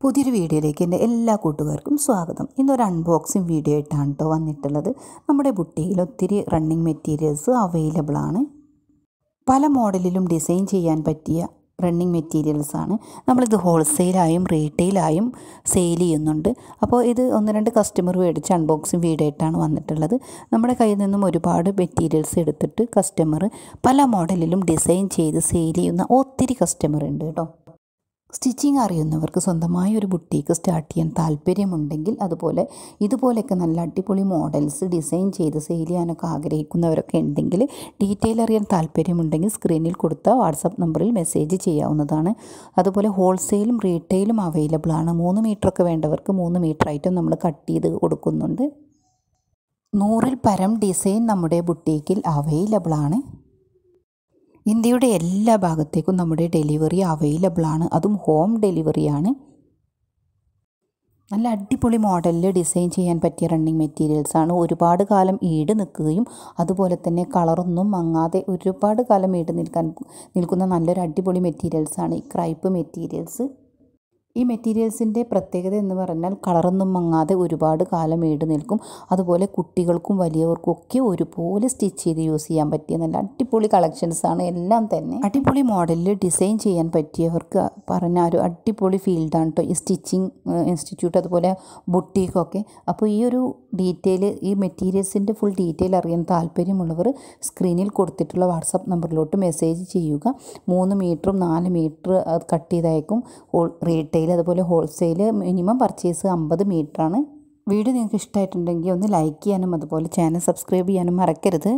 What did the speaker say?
പുതിയൊരു വീഡിയോയിലേക്ക് എൻ്റെ എല്ലാ കൂട്ടുകാർക്കും സ്വാഗതം. ഇന്നൊരു അൺബോക്സിങ് വീഡിയോ ആയിട്ടാണ് കേട്ടോ വന്നിട്ടുള്ളത്. നമ്മുടെ ബുട്ടിക്കിൽ ഒത്തിരി റണ്ണിങ് മെറ്റീരിയൽസ് അവൈലബിൾ ആണ്. പല മോഡലിലും ഡിസൈൻ ചെയ്യാൻ പറ്റിയ റണ്ണിങ് മെറ്റീരിയൽസാണ്. നമ്മളിത് ഹോൾസെയിലായും റീറ്റെയിലായും സെയിൽ ചെയ്യുന്നുണ്ട്. അപ്പോൾ ഇത് 1-2 കസ്റ്റമർ മേടിച്ച് അൺബോക്സിങ് വീഡിയോ ആയിട്ടാണ് വന്നിട്ടുള്ളത്. നമ്മുടെ കയ്യിൽ നിന്നും ഒരുപാട് മെറ്റീരിയൽസ് എടുത്തിട്ട് കസ്റ്റമർ പല മോഡലിലും ഡിസൈൻ ചെയ്ത് സെയിൽ ചെയ്യുന്ന ഒത്തിരി കസ്റ്റമർ ഉണ്ട് കേട്ടോ. സ്റ്റിച്ചിങ് അറിയുന്നവർക്ക് സ്വന്തമായി ഒരു ബുട്ടീക്ക് സ്റ്റാർട്ട് ചെയ്യാൻ താല്പര്യമുണ്ടെങ്കിൽ, അതുപോലെ ഇതുപോലെയൊക്കെ നല്ല അടിപൊളി മോഡൽസ് ഡിസൈൻ ചെയ്ത് സെയിൽ ചെയ്യാനൊക്കെ ആഗ്രഹിക്കുന്നവരൊക്കെ ഉണ്ടെങ്കിൽ, ഡീറ്റെയിൽ അറിയാൻ താല്പര്യമുണ്ടെങ്കിൽ സ്ക്രീനിൽ കൊടുത്ത വാട്സപ്പ് നമ്പറിൽ മെസ്സേജ് ചെയ്യാവുന്നതാണ്. അതുപോലെ ഹോൾസെയിലും റീറ്റെയിലും അവൈലബിൾ ആണ്. 3 മീറ്ററൊക്കെ വേണ്ടവർക്ക് 3 മീറ്ററായിട്ടും നമ്മൾ കട്ട് ചെയ്ത് കൊടുക്കുന്നുണ്ട്. 100-ൽ പരം ഡിസൈൻ നമ്മുടെ ബുട്ടീക്കിൽ അവൈലബിൾ ആണ്. ഇന്ത്യയുടെ എല്ലാ ഭാഗത്തേക്കും നമ്മുടെ ഡെലിവറി അവൈലബിൾ ആണ്. അതും ഹോം ഡെലിവറിയാണ്. നല്ല അടിപൊളി മോഡലിൽ ഡിസൈൻ ചെയ്യാൻ പറ്റിയ റണ്ണിങ് മെറ്റീരിയൽസാണ്. ഒരുപാട് കാലം ഈട് നിൽക്കുകയും അതുപോലെ തന്നെ കളറൊന്നും മങ്ങാതെ ഒരുപാട് കാലം ഈട് നിൽക്കുന്ന നല്ലൊരു അടിപൊളി മെറ്റീരിയൽസാണ് ഈ ക്രൈപ്പ് മെറ്റീരിയൽസ്. ഈ മെറ്റീരിയൽസിൻ്റെ പ്രത്യേകത എന്ന് പറഞ്ഞാൽ കളറൊന്നും മങ്ങാതെ ഒരുപാട് കാലം ഈട് നിൽക്കും. അതുപോലെ കുട്ടികൾക്കും വലിയവർക്കും ഒക്കെ ഒരുപോലെ സ്റ്റിച്ച് ചെയ്ത് യൂസ് ചെയ്യാൻ പറ്റിയ നല്ല അടിപൊളി കളക്ഷൻസാണ് എല്ലാം തന്നെ. അടിപൊളി മോഡലിൽ ഡിസൈൻ ചെയ്യാൻ പറ്റിയവർക്ക് പറഞ്ഞ ഒരു അടിപൊളി ഫീൽഡാണ് കേട്ടോ ഈ സ്റ്റിച്ചിങ് ഇൻസ്റ്റിറ്റ്യൂട്ട്, അതുപോലെ ബുട്ടീക്കൊക്കെ. അപ്പോൾ ഈ ഒരു ഡീറ്റെയിൽ, ഈ മെറ്റീരിയൽസിൻ്റെ ഫുൾ ഡീറ്റെയിൽ അറിയാൻ താല്പര്യമുള്ളവർ സ്ക്രീനിൽ കൊടുത്തിട്ടുള്ള വാട്സപ്പ് നമ്പറിലോട്ട് മെസ്സേജ് ചെയ്യുക. 3 മീറ്ററും 4 മീറ്റർ കട്ട് ചെയ്തയക്കും. റീറ്റെയിൽ അതുപോലെ ഹോൾസെയിൽ മിനിമം പർച്ചേസ് 50 മീറ്ററാണ്. വീഡിയോ നിങ്ങൾക്ക് ഇഷ്ടമായിട്ടുണ്ടെങ്കിൽ ഒന്ന് ലൈക്ക് ചെയ്യാനും അതുപോലെ ചാനൽ സബ്സ്ക്രൈബ് ചെയ്യാനും മറക്കരുത്.